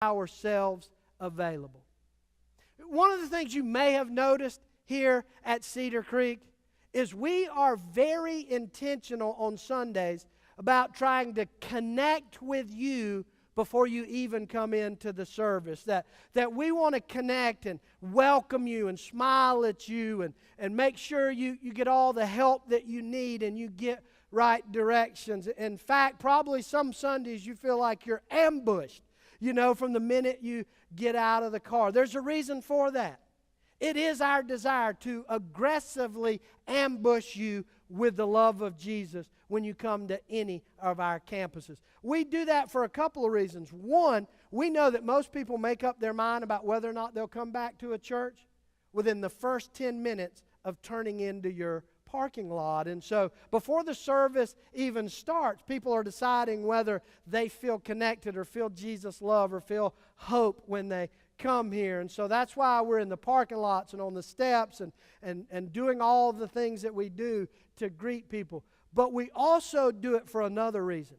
ourselves available. One of the things you may have noticed here at Cedar Creek is we are very intentional on Sundays about trying to connect with you before you even come into the service. That we want to connect and welcome you and smile at you and make sure you get all the help that you need and you get right directions. In fact, probably some Sundays you feel like you're ambushed, from the minute you get out of the car. There's a reason for that. It is our desire to aggressively ambush you with the love of Jesus when you come to any of our campuses. We do that for a couple of reasons. One, we know that most people make up their mind about whether or not they'll come back to a church within the first 10 minutes of turning into your parking lot. And so before the service even starts, people are deciding whether they feel connected or feel Jesus' love or feel hope when they come here. And so that's why we're in the parking lots and on the steps and doing all the things that we do to greet people. But we also do it for another reason.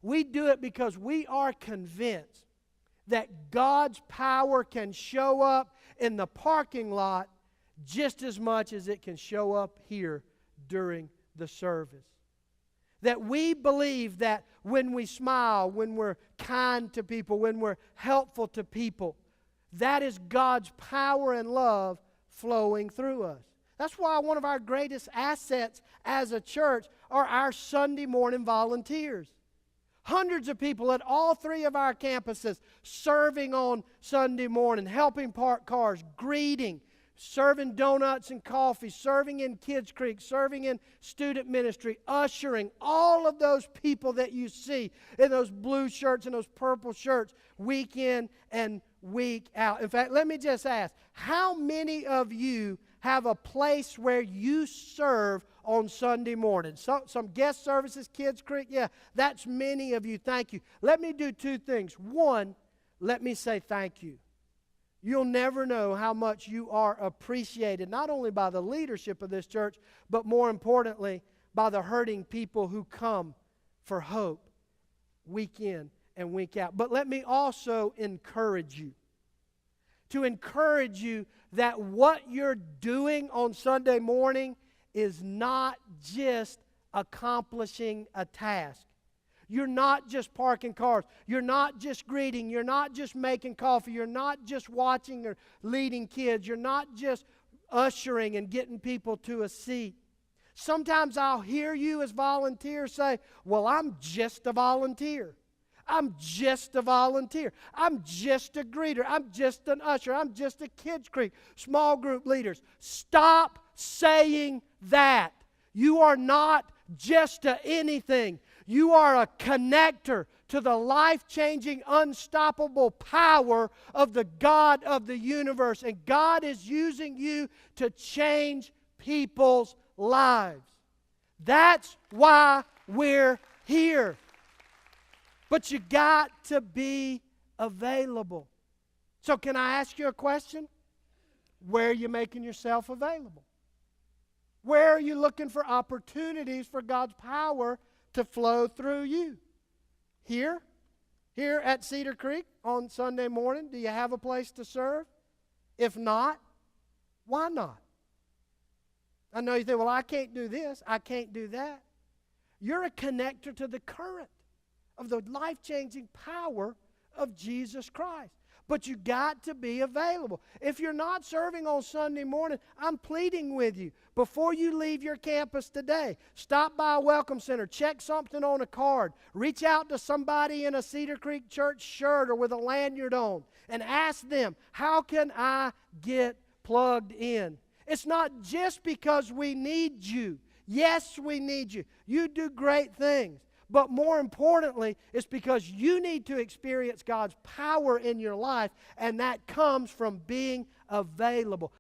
We do it because we are convinced that God's power can show up in the parking lot just as much as it can show up here during the service. That we believe that when we smile, when we're kind to people, when we're helpful to people, that is God's power and love flowing through us. That's why one of our greatest assets as a church are our Sunday morning volunteers. Hundreds of people at all three of our campuses serving on Sunday morning, helping park cars, greeting, serving donuts and coffee, serving in Kids Creek, serving in student ministry, ushering, all of those people that you see in those blue shirts and those purple shirts week in and week out. In fact, let me just ask, how many of you have a place where you serve on Sunday morning? Some guest services, Kids Creek, yeah, that's many of you. Thank you. Let me do two things. One, let me say thank you. You'll never know how much you are appreciated, not only by the leadership of this church, but more importantly, by the hurting people who come for hope week in and week out. But let me also encourage you. To encourage you that what you're doing on Sunday morning is not just accomplishing a task. You're not just parking cars. You're not just greeting. You're not just making coffee. You're not just watching or leading kids. You're not just ushering and getting people to a seat. Sometimes I'll hear you as volunteers say, well, I'm just a volunteer. I'm just a volunteer. I'm just a greeter. I'm just an usher. I'm just a Kids Creek small group leaders. Stop saying that. You are not just a anything. You are a connector to the life-changing, unstoppable power of the God of the universe. And God is using you to change people's lives. That's why we're here. But you got to be available. So can I ask you a question? Where are you making yourself available? Where are you looking for opportunities for God's power to flow through you? Here at Cedar Creek on Sunday morning, do you have a place to serve? If not, why not? I know you think, well, I can't do this, I can't do that. You're a connector to the current of the life-changing power of Jesus Christ. But you got to be available. If you're not serving on Sunday morning, I'm pleading with you, before you leave your campus today, stop by a welcome center, check something on a card, reach out to somebody in a Cedar Creek church shirt or with a lanyard on, and ask them, how can I get plugged in? It's not just because we need you. Yes, we need you. You do great things. But more importantly, it's because you need to experience God's power in your life, and that comes from being available.